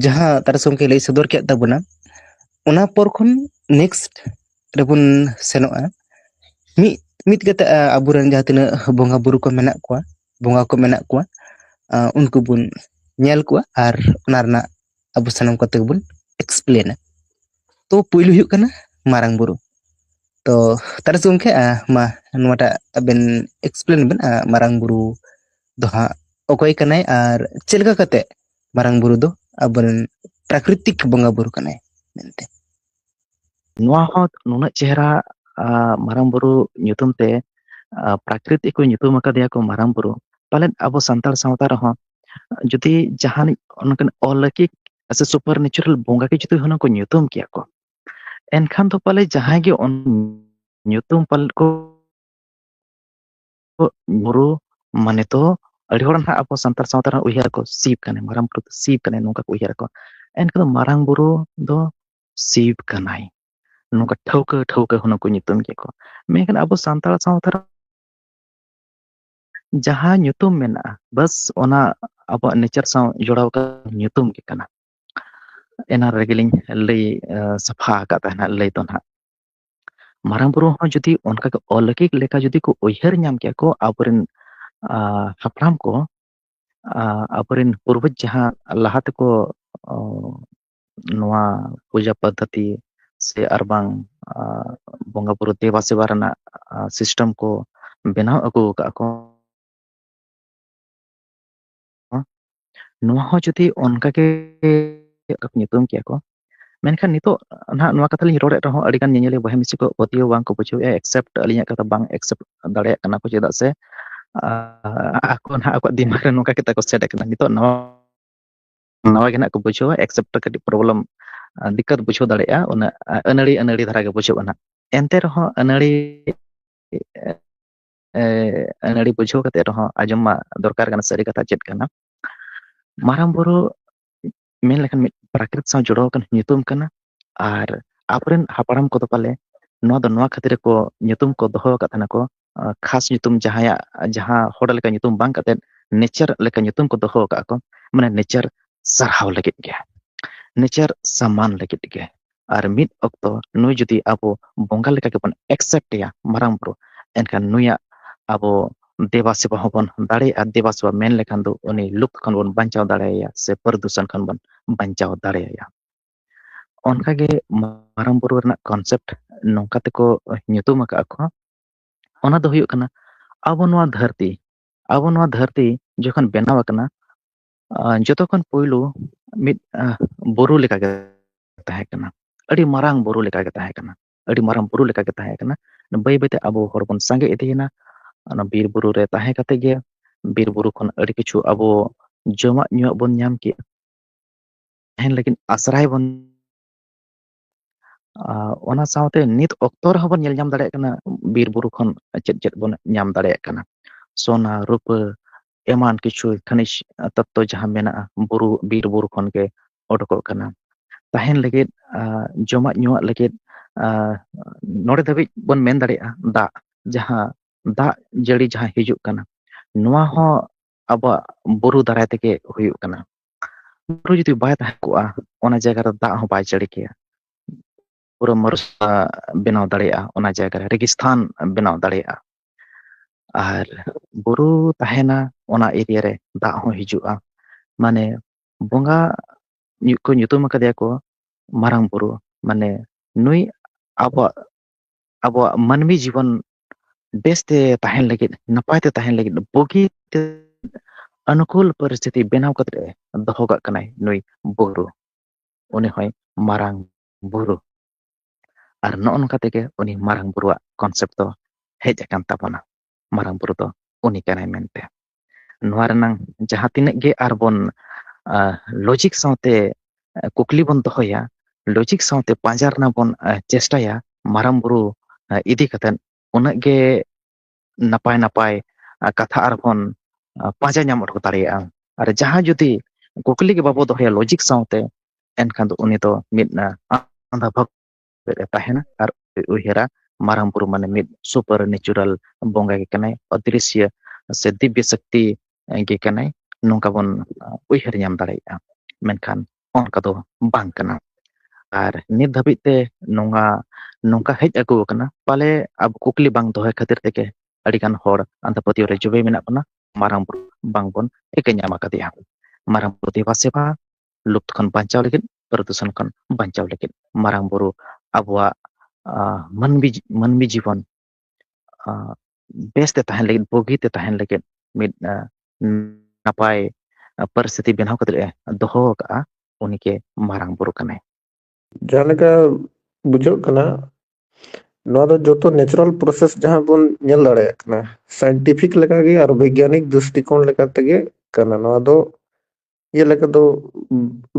jaha taras gomke lay sodor ked tabona ona por khon next rebon senoa mi mit kata aburan jaha tina bonga buru ko menak kwa bonga ko menak kwa unku bun nyel kwa ar ona rena abu sanam kate bun explain to puilu huyuk kana marang buru to taras gomke ma nuata aben explain ben marang buru doha okoy kanai ar chelka kate marang buru do abun prakritik bonga buru kanai mente ᱱᱚᱣᱟ ᱦᱚᱸ ᱱᱩᱱᱟᱹᱜ ᱪᱮᱦᱨᱟ ᱢᱟᱨᱟᱝ ᱵᱩᱨᱩ ᱧᱩᱛᱩᱢ ᱛᱮ ᱯᱨᱟᱠᱨᱤᱛᱤᱠ ᱠᱚ ᱧᱩᱛᱩᱢ ᱟᱠᱟᱫᱮᱭᱟ ᱠᱚ ᱢᱟᱨᱟᱝ ᱵᱩᱨᱩ ᱯᱟᱞᱮᱱ ᱟᱵᱚ ᱥᱟᱱᱛᱟᱲ ᱥᱟᱶᱛᱟ ᱨᱮᱦᱚᱸ ᱡᱩᱫᱤ ᱡᱟᱦᱟᱱᱤᱡ ᱚᱱᱠᱟᱱ ᱚᱞौकिक ᱥᱮ ᱥᱩᱯᱟᱨ ᱱᱮᱪᱟᱨᱟᱞ ᱵᱚᱸᱜᱟ ᱜᱮ ᱡᱩᱫᱤ ᱦᱩᱱᱟᱹᱝ ᱠᱚ ᱧᱩᱛᱩᱢ ᱠᱮᱭᱟ ᱠᱚ ᱮᱱᱠᱷᱟᱱ ᱫᱚ ᱯᱟᱞᱮ ᱡᱟᱦᱟᱸᱭ ᱜᱮ ᱧᱩᱛᱩᱢ ᱯᱟᱞᱮ ᱠᱚ ᱵᱩᱨᱩ ᱢᱟᱱᱮ ᱛᱚ ᱟᱹᱰᱤ ᱦᱚᱲ ᱱᱟᱦᱟᱜ ᱟᱵᱚ ᱥᱟᱱᱛᱟᱲ ᱥᱟᱶᱛᱟ ᱨᱮ ᱩᱭᱦᱟᱹᱨ ᱠᱚ ᱥᱤᱵ ᱠᱟᱱᱟᱭ ᱢᱟᱨᱟᱝ ᱵᱩᱨᱩ ᱫᱚ ᱥᱤᱵ ᱠᱟᱱᱟᱭ ᱱᱚᱝᱠᱟ ᱠᱚ ᱩᱭᱦᱟᱹᱨ ᱟᱠᱚ ᱮᱱᱠᱷᱟᱱ ᱢᱟᱨᱟᱝ ᱵᱩᱨᱩ ᱫᱚ ᱥᱤᱵ ᱠᱟᱱᱟᱭ nungka ᱴᱷᱟᱹᱣᱠᱟᱹ ᱦᱩᱱᱟᱹᱝ ᱠᱚ ᱧᱩᱛᱩᱢ ᱠᱮᱫ ᱠᱚ ᱢᱮᱱᱠᱷᱟᱱ ᱟᱵᱚ ᱥᱟᱱᱛᱟᱲ ᱥᱟᱶᱛᱟ ᱨᱮ ᱡᱟᱦᱟᱸ ᱧᱩᱛᱩᱢ ᱢᱮᱱᱟᱜᱼᱟ ᱵᱟᱥ ᱚᱱᱟ ᱟᱵᱚᱣᱟᱜ ᱱᱮᱪᱟᱨ ᱥᱟᱶ ᱡᱚᱲᱟᱣ ᱠᱟᱛᱮ ᱧᱩᱛᱩᱢ ᱜᱮ ᱠᱟᱱᱟ ᱮᱱᱟ ᱨᱮᱜᱮᱞᱤᱧ ᱞᱟᱹᱭ ᱥᱟᱯᱷᱟ ᱟᱠᱟᱫ ᱛᱟᱦᱮᱱᱟ ᱞᱟᱹᱭ ᱫᱚ ᱱᱟᱦᱟᱜ ᱢᱟᱨᱟᱝ ᱵᱩᱨᱩ ᱦᱚᱸ ᱡᱩᱫᱤ ᱚᱱᱠᱟ ᱚᱞौकिक ᱞᱮᱠᱟ ᱡᱩᱫᱤ ᱠᱚ ᱩᱭᱦᱟᱹᱨ ᱧᱟᱢ ᱠᱮᱭᱟ ᱠᱚ ᱟᱵᱚᱨᱮᱱ ᱦᱟᱯᱲᱟᱢ ᱠᱚ ᱟᱵᱚᱨᱮᱱ ᱯᱩᱨᱵᱚᱡ ᱡᱟᱦᱟᱸ ᱞᱟᱦᱟ ᱛᱮᱠᱚ ᱱᱚᱣᱟ ᱯᱩᱡᱟ ᱯᱚᱫᱽᱫᱷᱚᱛᱤ ᱥᱮ ᱟᱨ ᱵᱟᱝ ᱵᱚᱸᱜᱟ ᱵᱩᱨᱩ ᱫᱮᱵᱟ ᱥᱮᱵᱟ ᱨᱮᱱᱟᱜ ᱥᱤᱥᱴᱮᱢ ᱠᱚ ᱵᱮᱱᱟᱣ ᱟᱹᱜᱩ ᱟᱠᱟᱫ ᱠᱚ ᱱᱚᱣᱟ ᱦᱚᱸ ᱡᱩᱫᱤ ᱚᱱᱠᱟᱜᱮ ᱧᱩᱛᱩᱢ ᱠᱮᱭᱟ ᱠᱚ ᱢᱮᱱᱠᱷᱟन ᱱᱤᱛᱚᱜ ᱱᱟᱦᱟᱜ ᱱᱚᱣᱟ ᱠᱟᱛᱷᱟ ᱞᱤᱧ ᱨᱚᱲᱮᱫ ᱨᱮᱦᱚᱸ ᱟᱹᱰᱤᱜᱟᱱ ᱧᱮᱧᱮᱞᱤᱭᱟᱹ ᱵᱚᱭᱦᱟ ᱢᱤᱥᱤ ᱠᱚ ᱯᱟᱹᱛᱭᱟᱹᱣ ᱵᱟᱝᱠᱚ ᱵᱩᱡᱷᱟᱹᱣᱮᱫᱼᱟ ᱮᱠᱥᱮᱯᱴ ᱟᱹᱞᱤᱧᱟᱜ ᱠᱟᱛᱷᱟ ᱵᱟᱝ ᱮᱠᱥᱮᱯᱴ ᱫᱟᱲᱮᱭᱟᱜ ᱠᱟᱱᱟ ᱠᱚ ᱪᱮᱫᱟᱜ ᱥᱮ ᱟᱠᱚ ᱱᱟᱦᱟᱜ ᱟᱠᱚᱣᱟᱜ ᱫᱤᱢᱟᱜ ᱨᱮ ᱱᱚᱝᱠᱟ ᱠᱟᱛᱮ ᱠᱚ ᱥᱮᱴ ᱟᱠᱟᱱᱟ ᱱᱤᱛᱚᱜ ᱱᱟᱣᱟ ᱜᱮ ᱱᱟᱦᱟᱜ ᱠᱚ ᱵᱩᱡᱷᱟᱹᱣᱟ ᱮᱠᱥᱮᱯᱴ ᱠᱟᱹᱴᱤᱡ ᱯᱨᱚᱵᱞᱮᱢ ᱫᱤक्ᱠᱟᱛ ᱵᱩᱡᱷᱟᱹᱣ ᱫᱟᱲᱮᱭᱟᱜᱼᱟ ᱚᱱᱟ ᱟᱹᱱᱟᱹᱲᱤ ᱫᱷᱟᱨᱟ ᱜᱮ ᱵᱩᱡᱷᱟᱹᱜᱼᱟ ᱱᱟᱦᱟᱜ ᱮᱱᱛᱮ ᱨᱮᱦᱚᱸ ᱟᱹᱱᱟᱹᱲᱤ ᱵᱩᱡᱷᱟᱹᱣ ᱠᱟᱛᱮ ᱨᱮᱦᱚᱸ ᱟᱸᱡᱚᱢ ᱢᱟ ᱫᱚᱨᱠᱟর ᱠᱟᱱᱟ ᱥᱟᱹᱨᱤ ᱠᱟᱛᱷᱟ ᱪᱮᱫ ᱠᱟᱱᱟ ᱢᱟᱨᱟᱝ ᱵᱩᱨᱩ ᱢᱮᱱ ᱞᱮᱠᱷᱟᱱ ᱢᱤᱫ ᱯᱨᱟᱠᱨᱤᱛ ᱥᱟᱶ ᱡᱚᱲᱟᱣ ᱟᱠᱟᱱ ᱧᱩᱛᱩᱢ ᱠᱟᱱᱟ ᱟᱨ ᱟᱵᱚᱨᱮᱱ ᱦᱟᱯᱲᱟᱢ ᱠᱚᱫᱚ ᱯᱟᱞᱮ ᱱᱚᱣᱟ ᱫᱚ ᱱᱚᱣᱟ ᱠᱷᱟᱹᱛᱤᱨ ᱠᱚ ᱧᱩᱛᱩᱢ ᱠᱚ ᱫᱚᱦᱚ ᱟᱠᱟᱫ ᱛᱟᱦᱮᱱᱟ ᱠᱚ ᱠᱷᱟᱥ ᱧᱩᱛᱩᱢ ᱡᱟᱦᱟᱸ ᱦᱚᱲ ᱞᱮᱠᱟ ᱧᱩᱛᱩᱢ ᱵᱟᱝ ᱠᱟᱛᱮ ᱱᱮᱪᱟᱨ ᱞᱮᱠᱟ ᱧᱩᱛᱩᱢ ᱠᱚ ᱫᱚᱦᱚ ᱟᱠᱟᱫ ᱠᱚ ᱢᱟᱱᱮ ᱱᱮᱪᱟᱨ ᱥᱟᱨᱦᱟᱣ ᱞᱟᱹᱜᱤᱫ ᱜᱮ ᱱᱮᱪᱟᱨ ᱥᱚᱢᱢᱟᱱ ᱞᱟᱹᱜᱤᱫ ᱜᱮ ᱟᱨ ᱢᱤᱫ ᱚᱠᱛᱚ ᱱᱩᱭ ᱡᱩᱫᱤ ᱟᱵᱚ ᱵᱚᱸᱜᱟ ᱞᱮᱠᱟ ᱜᱮᱵᱚᱱ ᱮᱠᱥᱮᱯᱴ ᱮᱭᱟ ᱢᱟᱨᱟᱝ ᱵᱩᱨᱩ ᱮᱱᱠᱷᱟन ᱱᱩᱭᱟᱜ ᱟᱵᱚ ᱫᱮᱵᱟ ᱥᱮᱵᱟ ᱦᱚᱸᱵᱚᱱ ᱫᱟᱲᱮᱭᱟᱜᱼᱟ ᱫᱮᱵᱟ ᱥᱮᱵᱟ ᱢᱮᱱ ᱞᱮᱠᱷᱟᱱ ᱫᱚ ᱩᱱᱤ ᱞᱩᱯ ᱠᱷᱚᱱ ᱵᱚᱱ ᱵᱟᱧᱪᱟᱣ ᱫᱟᱲᱮᱭᱟᱭᱟ ᱥᱮ ᱯᱚᱨᱫᱩᱥᱚᱱ ᱠᱷᱚᱱ ᱵᱚᱱ ᱵᱟᱧᱪᱟᱣ ᱫᱟᱲᱮᱭᱟᱭᱟ ᱚᱱᱠᱟᱜᱮ ᱢᱟᱨᱟᱝ ᱵᱩᱨᱩ ᱨᱮᱱᱟᱜ ᱠᱚᱱᱥᱮᱯᱴ ᱱᱚᱝᱠᱟ ᱛᱮᱠᱚ ᱧᱩᱛᱩᱢ ᱟᱠᱟᱫ ᱠᱚ ᱚᱱᱟ ᱫᱚ ᱦᱩᱭᱩᱜ ᱠᱟᱱᱟ ᱟᱵᱚ ᱱᱚᱣᱟ ᱫᱷᱟᱹᱨᱛᱤ ᱡᱚᱠᱷᱚᱱ ᱵᱮᱱᱟᱣ ᱟᱠᱟᱱᱟ ᱡᱚᱛᱚ ᱠᱷᱚᱱ ᱯᱳᱭᱞᱳ ᱢᱤᱫ ᱵᱩᱨᱩ ᱞᱮᱠᱟᱜᱮ ᱛᱟᱦᱮᱸ ᱠᱟᱱᱟ ᱟᱹᱰᱤ ᱢᱟᱨᱟᱝ ᱵᱩᱨᱩ ᱞᱮᱠᱟᱜᱮ ᱛᱟᱦᱮᱸ ᱠᱟᱱᱟ ᱟᱹᱰᱤ ᱢᱟᱨᱟᱝ ᱵᱩᱨᱩ ᱞᱮᱠᱟᱜᱮ ᱛᱟᱦᱮᱸ ᱠᱟᱱᱟ ᱵᱟᱹᱭ ᱵᱟᱹᱭᱛᱮ ᱟᱵᱚ ᱦᱚᱲ ᱵᱚᱱ ᱥᱟᱸᱜᱮ ᱤᱫᱤᱭᱮᱱᱟ ᱚᱱᱟ ᱵᱤᱨ ᱵᱩᱨᱩ ᱨᱮ ᱛᱟᱦᱮᱸ ᱠᱟᱛᱮ ᱜᱮ ᱵᱤᱨ ᱵᱩᱨᱩ ᱠᱷᱚᱱ ᱟᱹᱰᱤ ᱠᱤᱪᱷᱩ ᱟᱵᱚ ᱡᱚᱢᱟᱜ ᱧᱩᱣᱟᱜ ᱵᱚᱱ ᱧᱟᱢ ᱠᱮᱜᱼᱟ ᱛᱟᱦᱮᱱ ᱞᱟᱹᱜᱤᱫ ᱟᱥᱨᱟᱭ ᱵᱚᱱ ᱚᱱᱟ ᱥᱟᱶᱛᱮ ᱱᱤᱛ ᱚᱠᱛᱚ ᱨᱮᱦᱚᱸ ᱵᱚᱱ ᱧᱮᱞ ᱧᱟᱢ ᱫᱟᱲᱮᱭᱟᱜ ᱠᱟᱱᱟ ᱵᱤᱨ ᱵᱩᱨᱩ ᱠᱷᱚᱱ ᱪᱮᱫ ᱵᱚᱱ ᱧᱟᱢ ᱫᱟᱲᱮᱭᱟᱜ ᱠᱟᱱᱟ ᱥᱳᱱᱟ ᱨূᱯᱟᱹ ᱮᱢᱟᱱ ᱠᱤᱪᱷᱩ ᱠᱷᱟᱱᱤᱡ ᱛᱚᱛᱛᱚ ᱡᱟᱦᱟᱸ ᱢᱮᱱᱟᱜᱼᱟ ᱵᱤᱨ ᱵᱩᱨᱩ ᱠᱷᱚᱱᱜᱮ ᱚᱰᱳᱠᱚᱜ ᱠᱟᱱᱟ ᱛᱟᱦᱮᱱ ᱞᱟᱹᱜᱤᱫ ᱡᱚᱢᱟᱜ ᱧᱩᱣᱟᱜ ᱞᱟᱹᱜᱤᱫ ᱱᱚᱰᱮ ᱫᱷᱟᱹᱵᱤᱡ ᱵᱚᱱ ᱢᱮᱱ ᱫᱟᱲᱮᱭᱟᱜᱼᱟ ᱫᱟᱜ ᱡᱟᱹᱲᱤ ᱡᱟᱦᱟᱸ ᱦᱤᱡᱩᱜ ᱠᱟᱱᱟ ᱱᱚᱣᱟ ᱦᱚᱸ ᱟᱵᱚᱣᱟᱜ ᱵᱩᱨᱩ ᱫᱟᱨᱟᱭ ᱛᱮᱜᱮ ᱦᱩᱭᱩᱜ ᱠᱟᱱᱟ ᱵᱩᱨᱩ ᱡᱩᱫᱤ ᱵᱟᱭ ᱛᱟᱦᱮᱸ ᱠᱚᱜᱼᱟ ᱚᱱᱟ ᱡᱟᱭᱜᱟ ᱨᱮ ᱫᱟᱜ ᱦᱚᱸ ᱵᱟᱭ ᱡᱟᱹᱲᱤ ᱠᱮᱭᱟ ᱯᱩᱨᱟᱹ ᱵᱮᱱᱟᱣ ᱫᱟᱲᱮᱭᱟᱜᱼᱟ ᱚᱱᱟ ᱡᱟᱭᱜᱟ ᱨᱮ ᱨᱮᱜᱤᱥᱛᱷᱟᱱ ᱵᱮᱱᱟᱣ ᱫᱟᱲᱮᱭᱟᱜᱼᱟ ᱟᱨ ᱵᱩᱨᱩ ᱛᱟᱦᱮᱱᱟ ᱚᱱᱟ ᱮᱨᱤᱭᱟ ᱨᱮ ᱫᱟᱜ ᱦᱚᱸ ᱦᱤᱡᱩᱜᱼᱟ ᱢᱟᱱᱮ ᱵᱚᱸᱜᱟ ᱠᱚ ᱧᱩᱛᱩᱢ ᱟᱠᱟᱫᱮᱭᱟ ᱠᱚ ᱢᱟᱨᱟᱝ ᱵᱩᱨᱩ ᱢᱟᱱᱮ ᱱᱩᱭ ᱟᱵᱚᱣᱟᱜ ᱢᱟᱹᱱᱢᱤ ᱡᱤᱵᱚᱱ ᱵᱮᱥᱛᱮ ᱛᱟᱦᱮᱱ ᱞᱟᱹᱜᱤᱫ ᱱᱟᱯᱟᱭ ᱛᱮ ᱛᱟᱦᱮᱱ ᱞᱟᱹᱜᱤᱫ ᱵᱩᱜᱤᱛᱮ ᱚᱱᱩᱠᱩᱞ ᱯᱚᱨᱤᱥᱛᱷᱤᱛᱤ ᱵᱮᱱᱟᱣ ᱠᱟᱛᱮ ᱫᱚᱦᱚ ᱠᱟᱜ ᱠᱟᱱᱟᱭ ᱱᱩᱭ ᱵᱩᱨᱩ ᱩᱱᱤ ᱦᱚᱭ ᱢᱟᱨᱟᱝ ᱵᱩᱨᱩ ᱟᱨ ᱱᱚᱜᱼᱚ ᱱᱚᱝᱠᱟ ᱛᱮᱜᱮ ᱩᱱᱤ ᱢᱟᱨᱟᱝ ᱵᱩᱨᱩᱣᱟᱜ ᱠᱚᱱᱥᱮᱯᱴ ᱫᱚ ᱦᱮᱡ ᱟᱠᱟᱱ ᱛᱟᱵᱚᱱᱟ ᱢᱟᱨᱟᱝ ᱵᱩᱨᱩ ᱫᱚ ᱩᱱᱤ ᱠᱟᱱᱟᱭ ᱢᱮᱱᱛᱮ ᱱᱚᱣᱟ ᱨᱮᱱᱟᱝ ᱡᱟᱦᱟᱸ ᱛᱤᱱᱟᱹᱜ ᱜᱮ ᱟᱨᱵᱚᱱ ᱞᱚᱡᱤᱠ ᱥᱟᱶᱛᱮ ᱠᱩᱠᱞᱤ ᱵᱚᱱ ᱫᱚᱦᱚᱭᱟ ᱞᱚᱡᱤᱠ ᱥᱟᱶᱛᱮ ᱯᱟᱸᱡᱟ ᱨᱮᱱᱟᱜ ᱵᱚᱱ ᱪᱮᱥᱴᱟᱭᱟ ᱢᱟᱨᱟᱝ ᱵᱩᱨᱩ ᱤᱫᱤ ᱠᱟᱛᱮᱫ ᱩᱱᱟᱹᱜ ᱜᱮ ᱱᱟᱯᱟᱭ ᱠᱟᱛᱷᱟ ᱟᱨᱵᱚᱱ ᱯᱟᱸᱡᱟ ᱧᱟᱢ ᱚᱰᱚᱠ ᱫᱟᱲᱮᱭᱟᱜᱼᱟ ᱟᱨ ᱡᱟᱦᱟᱸ ᱡᱩᱫᱤ ᱠᱩᱠᱞᱤ ᱜᱮ ᱵᱟᱵᱚ ᱫᱚᱦᱚᱭᱟ ᱞᱚᱡᱤᱠ ᱥᱟᱶᱛᱮ ᱮᱱᱠᱷᱟᱱ ᱫᱚ ᱩᱱᱤ ᱫᱚ ᱢᱤᱫ ᱟᱸᱫᱷᱟ ᱵᱷᱚᱠᱛᱚ ᱛᱟᱦᱮᱱᱟ ᱟᱨ ᱩᱭᱦᱟᱹᱨᱟ ᱢᱟᱨᱟᱝ ᱵᱩᱨᱩ ᱢᱟᱱᱮ ᱢᱤᱫ ᱥᱩᱯᱟᱨ ᱱᱮᱪᱩᱨᱟᱞ ᱵᱚᱸᱜᱟ ᱜᱮ ᱠᱟᱱᱟᱭ ᱚᱫᱨᱤᱥᱥᱚ ᱥᱮ ᱫᱤᱵᱽᱵᱚ ᱥᱚᱠᱛᱤ ᱜᱮ ᱠᱟᱱᱟᱭ ᱱᱚᱝᱠᱟ ᱵᱚᱱ ᱩᱭᱦᱟᱹᱨ ᱧᱟᱢ ᱫᱟᱲᱮᱭᱟᱜᱼᱟ ᱢᱮᱱᱠᱷᱟᱱ ᱚᱱᱠᱟ ᱫᱚ ᱵᱟᱝ ᱠᱟᱱᱟ ᱟᱨ ᱱᱤᱛ ᱫᱷᱟᱹᱵᱤᱡ ᱛᱮ ᱱᱚᱝᱠᱟ ᱦᱮᱡ ᱟᱹᱜᱩ ᱟᱠᱟᱱᱟ ᱯᱟᱞᱮ ᱟᱵᱚ ᱠᱩᱠᱞᱤ ᱵᱟᱝ ᱫᱚᱦᱚᱭ ᱠᱷᱟᱹᱛᱤᱨ ᱛᱮᱜᱮ ᱟᱹᱰᱤᱜᱟᱱ ᱦᱚᱲ ᱟᱸᱫᱷᱟ ᱯᱟᱹᱛᱭᱟᱹᱣ ᱨᱮ ᱡᱚᱵᱮ ᱢᱮᱱᱟᱜ ᱵᱚᱱᱟ ᱢᱟᱨᱟᱝ ᱵᱩᱨᱩ ᱵᱟᱝᱵᱚᱱ ᱴᱷᱤᱠᱟᱹ ᱧᱟᱢ ᱟᱠᱟᱫᱮᱭᱟ ᱢᱟᱨᱟᱝ ᱵᱩᱨᱩ ᱫᱮᱵᱟ ᱥᱮᱵᱟ ᱞᱩᱯᱛ ᱠᱷᱚᱱ ᱵᱟᱧᱪᱟᱣ ᱞᱟᱹᱜᱤᱫ ᱯᱨᱚᱫᱩᱥᱚᱱ ᱠᱷᱚᱱ ᱵᱟᱧᱪᱟᱣ ᱞᱟᱹᱜᱤᱫ ᱢᱟᱨᱟᱝ ᱵᱩᱨᱩ ᱟᱵᱚᱣᱟᱜ ᱢᱟᱹᱱᱢᱤ ᱡᱤᱵᱚᱱ ᱵᱮᱥᱛᱮ ᱛᱟᱦᱮᱱ ᱞᱟᱹᱜᱤᱫ ᱵᱩᱜᱤᱛᱮ ᱛᱟᱦᱮᱱ ᱞᱟᱹᱜᱤᱫ ᱢᱤᱫ ᱱᱟᱯᱟᱭ ᱯᱚᱨᱤᱥᱛᱷᱤᱛᱤ ᱵᱮᱱᱟᱣ ᱠᱟᱛᱮᱫ ᱮ ᱫᱚᱦᱚ ᱟᱠᱟᱫᱼᱟ ᱩᱱᱤᱜᱮ ᱢᱟᱨᱟᱝ ᱵᱩᱨᱩ ᱠᱟᱱᱟᱭ ᱡᱟᱦᱟᱸ ᱞᱮᱠᱟ ᱵᱩᱡᱷᱟᱹᱜ ᱠᱟᱱᱟ ᱱᱚᱣᱟ ᱫᱚ ᱡᱚᱛᱚ ᱱᱮᱪᱟᱨᱟᱞ ᱯᱨᱚᱥᱮᱥ ᱡᱟᱦᱟᱸ ᱵᱚᱱ ᱧᱮᱞ ᱫᱟᱲᱮᱭᱟᱜ ᱠᱟᱱᱟ ᱥᱟइंᱴᱤᱯᱷᱤक ᱞᱮᱠᱟᱜᱮ ᱟᱨ ᱵैᱜᱽᱜᱟᱱᱤक ᱫᱨᱤᱥᱴᱤᱠᱳण ᱞᱮᱠᱟ ᱛᱮᱜᱮ ᱠᱟᱱᱟ ᱱᱚᱣᱟ ᱫᱚ ᱤᱭᱟᱹ ᱞᱮᱠᱟ ᱫᱚ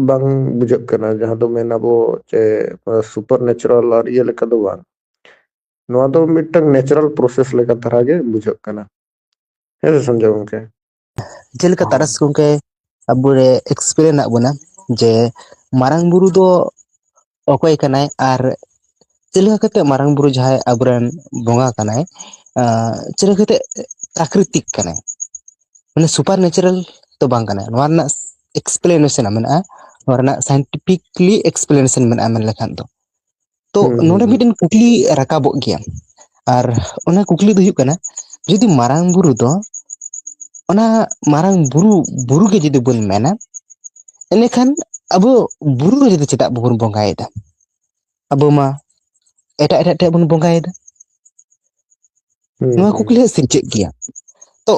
ᱵᱟᱝ ᱵᱩᱡᱷᱟᱹᱜ ᱠᱟᱱᱟ ᱡᱟᱦᱟᱸ ᱫᱚ ᱢᱮᱱ ᱟᱵᱚ ᱪᱮ ᱥᱩᱯᱟᱨ ᱱᱮᱪᱟᱨᱟᱞ ᱟᱨ ᱤᱭᱟᱹ ᱞᱮᱠᱟ ᱫᱚ ᱵᱟᱝ ᱱᱚᱣᱟ ᱫᱚ ᱢᱤᱫᱴᱟᱝ ᱱᱮᱪᱟᱨᱟᱞ ᱯᱨᱚᱥᱮᱥ ᱞᱮᱠᱟ ᱫᱷᱟᱨᱟ ᱜᱮ ᱵᱩᱡᱷᱟᱹᱜ ᱠᱟᱱᱟ ᱦᱮᱸ ᱥᱮ ᱥᱚᱧᱡᱚᱭ ᱜᱚᱝᱠᱮ ᱡᱮᱞᱮᱠᱟ ᱛᱟᱨᱟᱥ ᱜᱚᱝᱠᱮ ᱟᱵᱚᱨᱮ ᱮᱠᱥᱯᱞᱮᱱ ᱟᱫ ᱵᱚᱱᱟ ᱡᱮ ᱢᱟᱨᱟᱝ ᱵᱩᱨᱩ ᱫᱚ ᱚᱠᱚᱭ ᱠᱟᱱᱟᱭ ᱟᱨ ᱪᱮᱫ ᱞᱮᱠᱟ ᱠᱟᱛᱮᱜ ᱢᱟᱨᱟᱝ ᱵᱩᱨᱩ ᱡᱟᱦᱟᱸᱭ ᱟᱵᱚᱨᱮᱱ ᱵᱚᱸᱜᱟ ᱠᱟᱱᱟᱭ ᱪᱮᱫ ᱞᱮᱠᱟ ᱠᱟᱛᱮᱜ ᱯᱨᱟᱠᱨᱤᱛᱤᱠ ᱠᱟᱱᱟᱭ ᱢᱟᱱᱮ ᱥᱩᱯᱟᱨ ᱱᱮᱪᱟᱨᱟᱞ ᱫᱚ ᱵᱟᱝ ᱠᱟᱱᱟ ᱱᱚᱣᱟ ᱨᱮᱱᱟᱜ ᱮᱠᱥᱯᱞᱮᱱᱮᱥᱚᱱ ᱢᱮᱱᱟᱜᱼᱟ ᱱᱚᱣᱟ ᱨᱮᱱᱟᱜ ᱥᱟइंᱴᱤᱯᱷᱤᱠᱞᱤ ᱮᱠᱥᱯᱞᱮᱱᱮᱥᱚᱱ ᱢᱮᱱᱟᱜᱼᱟ ᱢᱮᱱ ᱞᱮᱠᱷᱟᱱ ᱫᱚ ᱛᱚ ᱦᱩᱸ ᱦᱩᱸ ᱱᱚᱰᱮ ᱦᱩᱸ ᱢᱤᱫᱴᱮᱱ ᱠᱩᱠᱞᱤ ᱨᱟᱠᱟᱵᱚᱜ ᱜᱮᱭᱟ ᱟᱨ ᱚᱱᱟ ᱠᱩᱠᱞᱤ ᱫᱚ ᱦᱩᱭᱩᱜ ᱠᱟᱱᱟ ᱡᱩᱫᱤ ᱢᱟᱨᱟᱝ ᱵᱩᱨᱩ ᱫᱚ ᱚᱱᱟ ᱢᱟᱨᱟᱝ ᱵᱩᱨᱩ ᱜᱮ ᱡᱩᱫᱤ ᱵᱚᱱ ᱢᱮᱱᱟ ᱮᱸᱰᱮᱠᱷᱟᱱ ᱟᱵᱚ ᱵᱩᱨᱩ ᱨᱮ ᱪᱮᱫᱟᱜ ᱵᱟᱵᱚᱱ ᱵᱚᱸᱜᱟᱭᱮᱫᱟ ᱟᱵᱚ ᱢᱟ ᱮᱴᱟᱜ ᱴᱷᱮᱡ ᱵᱚᱱ ᱵᱚᱸᱜᱟᱭᱮᱫᱟ ᱦᱩᱸ ᱱᱚᱣᱟ ᱦᱩᱸ ᱠᱩᱠᱞᱤ ᱦᱚᱸ ᱥᱤᱨᱡᱟᱹᱜ ᱜᱮᱭᱟ ᱛᱚ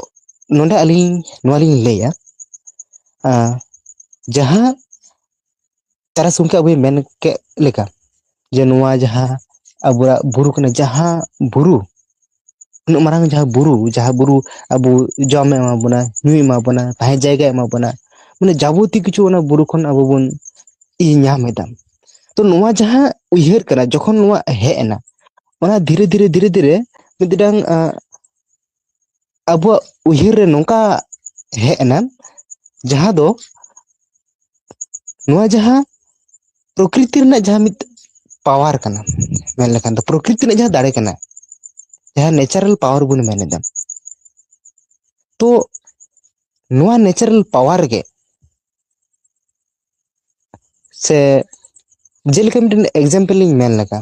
ᱱᱚᱰᱮ ᱟᱹᱞᱤᱧ ᱱᱚᱣᱟ ᱞᱤᱧ ᱞᱟᱹᱭᱟ ᱡᱟᱦᱟᱸ ᱛᱟᱨᱟᱥ ᱜᱚᱢᱠᱮ ᱟᱵᱚᱭ ᱢᱮᱱ ᱠᱮᱫ ᱞᱮᱠᱟ ᱡᱮ ᱱᱚᱣᱟ ᱡᱟᱦᱟᱸ ᱟᱵᱚᱣᱟᱜ ᱵᱩᱨᱩ ᱠᱟᱱᱟ ᱡᱟᱦᱟᱸ ᱵᱩᱨᱩ ᱩᱱᱟᱹᱜ ᱢᱟᱨᱟᱝ ᱡᱟᱦᱟᱸ ᱵᱩᱨᱩ ᱟᱵᱚ ᱡᱚᱢᱮ ᱮᱢᱟ ᱵᱚᱱᱟ ᱧᱩᱭ ᱮᱢᱟ ᱵᱚᱱᱟ ᱛᱟᱦᱮᱸ ᱡᱟᱭᱜᱟᱭ ᱮᱢᱟ ᱵᱚᱱᱟ ᱢᱟᱱᱮ ᱡᱟᱵᱚᱛᱤᱭᱚ ᱠᱤᱪᱷᱩ ᱚᱱᱟ ᱵᱩᱨᱩ ᱠᱷᱚᱱ ᱟᱵᱚ ᱵᱚᱱ ᱧᱟᱢ ᱮᱫᱟ ᱛᱚ ᱱᱚᱣᱟ ᱡᱟᱦᱟᱸ ᱩᱭᱦᱟᱹᱨ ᱠᱟᱱᱟ ᱡᱚᱠᱷᱚᱱ ᱱᱚᱣᱟ ᱦᱮᱡ ᱮᱱᱟ ᱚᱱᱟ ᱫᱷᱤᱨᱮ ᱫᱷᱤᱨᱮ ᱢᱤᱫᱴᱟᱝ ᱟᱵᱚᱣᱟᱜ ᱩᱭᱦᱟᱹᱨ ᱨᱮ ᱱᱚᱝᱠᱟ ᱦᱮᱡ ᱮᱱᱟ ᱡᱟᱦᱟᱸ ᱫᱚ ᱱᱚᱣᱟ ᱡᱟᱦᱟᱸ ᱯᱨᱚᱠᱨᱤᱛᱤ ᱨᱮᱱᱟᱜ ᱡᱟᱦᱟᱸ ᱢᱤᱫ ᱯᱟᱣᱟᱨ ᱠᱟᱱᱟ ᱢᱮᱱ ᱞᱮᱠᱷᱟᱱ ᱫᱚ ᱯᱨᱚᱠᱨᱤᱛᱤ ᱨᱮᱱᱟᱜ ᱡᱟᱦᱟᱸ ᱫᱟᱲᱮ ᱠᱟᱱᱟ ᱡᱟᱦᱟᱸ ᱱᱮᱪᱟᱨᱟᱞ ᱯᱟᱣᱟᱨ ᱵᱚᱱ ᱢᱮᱱ ᱮᱫᱟ ᱛᱚ ᱱᱚᱣᱟ ᱱᱮᱪᱟᱨᱟᱞ ᱯᱟᱣᱟᱨ ᱜᱮ ᱥᱮ ᱡᱮᱞᱮᱠᱟ ᱢᱤᱫᱴᱮᱱ ᱮᱠᱡᱟᱢᱯᱮᱞ ᱞᱤᱧ ᱢᱮᱱ ᱞᱮᱠᱟ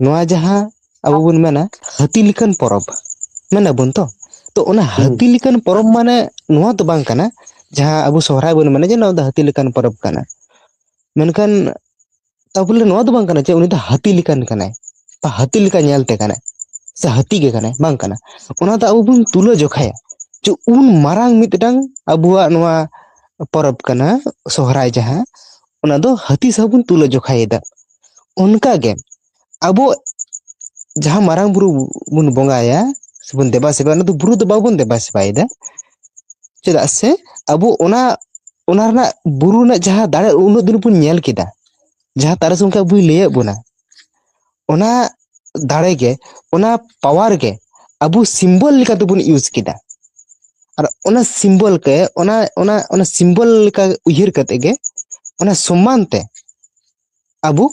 ᱱᱚᱣᱟ ᱡᱟᱦᱟᱸ ᱟᱵᱚ ᱵᱚᱱ ᱢᱮᱱᱟ ᱦᱟᱹᱛᱤ ᱞᱮᱠᱟᱱ ᱯᱚᱨᱚᱵᱽ ᱢᱮᱱᱟᱵᱚᱱ ᱛᱚ ᱚᱱᱟ ᱦᱩᱸ ᱦᱟᱹᱛᱤ ᱞᱮᱠᱟᱱ ᱯᱚᱨᱚᱵᱽ ᱢᱟᱱᱮ ᱱᱚᱣᱟ ᱫᱚ ᱵᱟᱝ ᱠᱟᱱᱟ ᱡᱟᱦᱟᱸ ᱟᱵᱚ ᱥᱚᱦᱨᱟᱭ ᱵᱚᱱ ᱢᱮᱱᱟ ᱡᱮ ᱱᱚᱣᱟ ᱫᱚ ᱦᱟᱹᱛᱤ ᱞᱮᱠᱟᱱ ᱯᱚᱨᱚᱵᱽ ᱠᱟᱱᱟ ᱢᱮᱱᱠᱷᱟᱱ ᱛᱟᱵᱚᱞᱮ ᱱᱚᱣᱟ ᱫᱚ ᱵᱟᱝ ᱠᱟᱱᱟ ᱡᱮ ᱩᱱᱤ ᱫᱚ ᱦᱟᱹᱛᱤ ᱞᱮᱠᱟᱱ ᱠᱟᱱᱟᱭ ᱵᱟ ᱦᱟᱹᱛᱤ ᱞᱮᱠᱟ ᱧᱮᱞᱛᱮ ᱠᱟᱱᱟᱭ ᱥᱮ ᱦᱟᱹᱛᱤ ᱜᱮ ᱠᱟᱱᱟᱭ ᱵᱟᱝ ᱠᱟᱱᱟ ᱚᱱᱟ ᱫᱚ ᱟᱵᱚ ᱵᱚᱱ ᱛᱩᱞᱟᱹ ᱡᱚᱠᱷᱟᱭᱟ ᱡᱮ ᱩᱱ ᱢᱟᱨᱟᱝ ᱢᱤᱫᱴᱟᱝ ᱟᱵᱚᱣᱟᱜ ᱱᱚᱣᱟ ᱯᱚᱨᱚᱵᱽ ᱠᱟᱱᱟ ᱥᱚᱦᱨᱟᱭ ᱡᱟᱦᱟᱸ ᱚᱱᱟ ᱫᱚ ᱦᱟᱹᱛᱤ ᱥᱟᱶ ᱵᱚᱱ ᱛᱩᱞᱟᱹ ᱡᱚᱠᱷᱟᱭᱮᱫᱟ ᱚᱱᱠᱟᱜᱮ ᱟᱵᱚ ᱡᱟᱦᱟᱸ ᱢᱟᱨᱟᱝ ᱵᱩᱨᱩ ᱵᱚᱱ ᱵᱚᱸᱜᱟᱭᱟ ᱥᱮᱵᱚᱱ ᱫᱮᱵᱟ ᱥᱮᱵᱟ ᱚᱱᱟ ᱫᱚ ᱵᱩᱨᱩ ᱫᱚ ᱵᱟᱵᱚᱱ ᱫᱮᱵᱟ ᱥᱮᱵᱟᱭᱮᱫᱟ ᱪᱮᱫᱟᱜ ᱥᱮ ᱟᱵᱚ ᱚᱱᱟ ᱨᱮᱱᱟᱜ ᱵᱩᱨᱩ ᱨᱮᱱᱟᱜ ᱡᱟᱦᱟᱸ ᱫᱟᱲᱮ ᱩᱱᱟᱹᱜ ᱫᱤᱱ ᱵᱚᱱ ᱧᱮᱞ ᱠᱮᱫᱟ ᱡᱟᱦᱟᱸ ᱛᱟᱨᱟᱥ ᱜᱚᱢᱠᱮ ᱟᱵᱚᱭ ᱞᱟᱹᱭᱟᱫ ᱵᱚᱱᱟ ᱚᱱᱟ ᱫᱟᱲᱮᱜᱮ ᱚᱱᱟ ᱯᱟᱣᱟᱨ ᱜᱮ ᱟᱵᱚ ᱥᱤᱢᱵᱚᱞ ᱞᱮᱠᱟ ᱛᱮᱵᱚᱱ ᱤᱭᱩᱡᱽ ᱠᱮᱫᱟ ᱟᱨ ᱚᱱᱟ ᱥᱤᱢᱵᱚᱞ ᱜᱮ ᱚᱱᱟ ᱥᱤᱢᱵᱚᱞ ᱞᱮᱠᱟ ᱩᱭᱦᱟᱹᱨ ᱠᱟᱛᱮᱫ ᱜᱮ ᱚᱱᱟ ᱥᱚᱢᱟᱱ ᱛᱮ ᱟᱵᱚ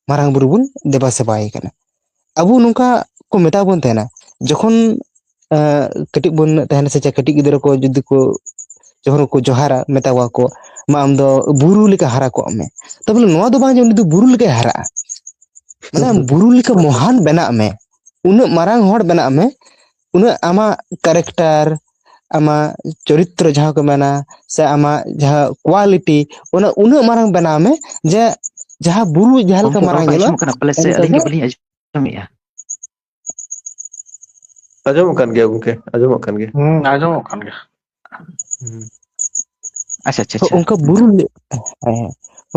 ᱢᱟᱨᱟᱝ ᱵᱩᱨᱩ ᱵᱚᱱ ᱫᱮᱵᱟ ᱥᱮᱵᱟᱭᱮ ᱠᱟᱱᱟ ᱟᱵᱚ ᱱᱚᱝᱠᱟ ᱠᱚ ᱢᱮᱛᱟ ᱵᱚᱱ ᱛᱟᱦᱮᱱᱟ ᱡᱚᱠᱷᱚᱱ ᱠᱟᱹᱴᱤᱡ ᱵᱚᱱ ᱛᱟᱦᱮᱱᱟ ᱥᱮ ᱠᱟᱹᱴᱤᱡ ᱜᱤᱫᱽᱨᱟᱹ ᱠᱚ ᱡᱩᱫᱤ ᱠᱚ ᱡᱚᱠᱷᱚᱱ ᱠᱚ ᱡᱚᱦᱟᱨᱟ ᱢᱮᱛᱟ ᱠᱚᱣᱟ ᱠᱚ ᱢᱟ ᱟᱢ ᱫᱚ ᱵᱩᱨᱩ ᱞᱮᱠᱟ ᱦᱟᱨᱟ ᱠᱚᱜ ᱢᱮ ᱛᱚᱵᱚᱞᱮ ᱱᱚᱣᱟ ᱫᱚ ᱵᱟᱝ ᱡᱮ ᱩᱱᱤ ᱫᱚ ᱵᱩᱨᱩ ᱞᱮᱠᱟᱭ ᱦᱟᱨᱟᱜᱼᱟ ᱢᱟᱱᱮ ᱵᱩᱨᱩ ᱞᱮᱠᱟ ᱢᱚᱦᱟᱱ ᱵᱮᱱᱟᱜ ᱢᱮ ᱩᱱᱟᱹᱜ ᱢᱟᱨᱟᱝ ᱦᱚᱲ ᱵᱮᱱᱟᱜ ᱢᱮ ᱩᱱᱟᱹᱜ ᱟᱢᱟᱜ ᱠᱮᱨᱮᱠᱴᱟᱨ ᱟᱢᱟᱜ ᱪᱚᱨᱤᱛᱨᱚ ᱡᱟᱦᱟᱸ ᱠᱚ ᱢᱮᱱᱟ ᱥᱮ ᱟᱢᱟᱜ ᱡᱟᱦᱟᱸ ᱠᱳᱣᱟᱞᱤᱴᱤ ᱩᱱᱟᱹᱜ ᱢᱟᱨᱟᱝ ᱵᱮᱱᱟᱣ ᱢᱮ ᱡᱮ ᱡᱟᱦᱟᱸ ᱵᱩᱨᱩ ᱡᱟᱦᱟᱸ ᱞᱮᱠᱟ ᱜᱚᱝᱠᱮ ᱨᱚᱲ ᱢᱟᱨᱟᱝ ᱠᱚ ᱧᱮᱞᱚᱜᱼᱟ ᱟᱸᱡᱚᱢᱚᱜ ᱠᱟᱱᱟ ᱯᱟᱞᱮ ᱥᱮ ᱟᱹᱞᱤᱧ ᱚᱱᱠᱟᱜᱮ ᱜᱮ ᱵᱟᱹᱞᱤᱧ ᱟᱸᱡᱚᱢᱮᱫᱼᱟ ᱟᱸᱡᱚᱢᱚᱜ ᱠᱟᱱ ᱜᱮᱭᱟ ᱜᱚᱝᱠᱮ ᱟᱸᱡᱚᱢᱚᱜ ᱠᱟᱱ ᱜᱮᱭᱟ ᱟᱸᱡᱚᱢᱚᱜ ᱠᱟᱱ ᱜᱮᱭᱟ ᱟᱪᱪᱷᱟ ᱟᱪᱪᱷᱟ ᱟᱪᱪᱷᱟ ᱚᱱᱠᱟ ᱵᱩᱨᱩ ᱦᱮᱸ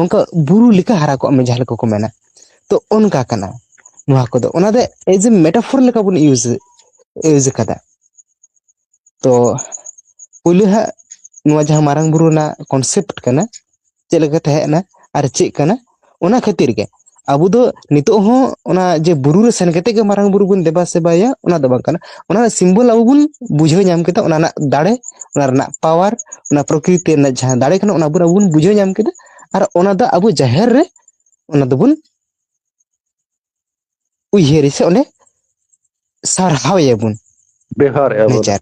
ᱚᱱᱠᱟ ᱵᱩᱨᱩ ᱞᱮᱠᱟ ᱦᱟᱨᱟ ᱠᱚᱜ ᱢᱮ ᱡᱟᱦᱟᱸ ᱞᱮᱠᱟ ᱠᱚ ᱢᱮᱱᱟ ᱛᱚ ᱚᱱᱠᱟ ᱠᱟᱱᱟ ᱱᱚᱣᱟ ᱠᱚᱫᱚ ᱚᱱᱟ ᱫᱚ ᱮᱡ ᱮ ᱢᱮᱴᱟᱯᱷᱳᱨ ᱞᱮᱠᱟ ᱵᱚᱱ ᱤᱭᱩᱡᱽ ᱟᱠᱟᱫᱟ ᱛᱚ ᱯᱳᱭᱞᱳ ᱦᱟᱸᱜ ᱱᱚᱣᱟ ᱡᱟᱦᱟᱸ ᱢᱟᱨᱟᱝ ᱵᱩᱨᱩ ᱨᱮᱱᱟᱜ ᱠᱚᱱᱥᱮᱯᱴ ᱠᱟᱱᱟ ᱪᱮᱫ ᱞᱮᱠᱟ ᱛᱟᱦᱮᱸ ᱮᱱᱟ ᱟᱨ ᱪᱮᱫ ᱠᱟᱱᱟ ᱚᱱᱟ ᱠᱷᱟᱹᱛᱤᱨ ᱜᱮ ᱟᱵᱚ ᱫᱚ ᱱᱤᱛᱚᱜ ᱦᱚᱸ ᱚᱱᱟ ᱡᱮ ᱵᱩᱨᱩ ᱨᱮ ᱥᱮᱱ ᱠᱟᱛᱮᱫ ᱜᱮ ᱢᱟᱨᱟᱝ ᱵᱩᱨᱩ ᱵᱚᱱ ᱫᱮᱵᱟ ᱥᱮᱵᱟᱭᱟ ᱚᱱᱟ ᱫᱚ ᱵᱟᱝ ᱠᱟᱱᱟ ᱚᱱᱟ ᱥᱤᱢᱵᱚᱞ ᱟᱵᱚ ᱵᱚᱱ ᱵᱩᱡᱷᱟᱹᱣ ᱧᱟᱢ ᱠᱮᱫᱟ ᱚᱱᱟ ᱨᱮᱱᱟᱜ ᱫᱟᱲᱮ ᱚᱱᱟ ᱨᱮᱱᱟᱜ ᱯᱟᱣᱟᱨ ᱚᱱᱟ ᱯᱨᱚᱠᱨᱤᱛᱤ ᱨᱮᱱᱟᱜ ᱡᱟᱦᱟᱸ ᱫᱟᱲᱮ ᱠᱟᱱᱟ ᱚᱱᱟ ᱟᱵᱚ ᱵᱚᱱ ᱵᱩᱡᱷᱟᱹᱣ ᱧᱟᱢ ᱠᱮᱫᱟ ᱟᱨ ᱚᱱᱟ ᱫᱚ ᱟᱵᱚ ᱡᱟᱦᱮᱨ ᱨᱮ ᱚᱱᱟ ᱫᱚᱵᱚᱱ ᱩᱭᱦᱟᱹᱨ ᱥᱮ ᱚᱸᱰᱮ ᱥᱟᱨᱦᱟᱣ ᱮᱭᱟᱵᱚᱱ ᱵᱮᱣᱦᱟᱨᱮᱜᱼᱟ ᱵᱚᱱ ᱱᱮᱪᱟᱨ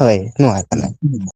ᱦᱳᱭ ᱱᱚᱣᱟ ᱠᱟᱱᱟ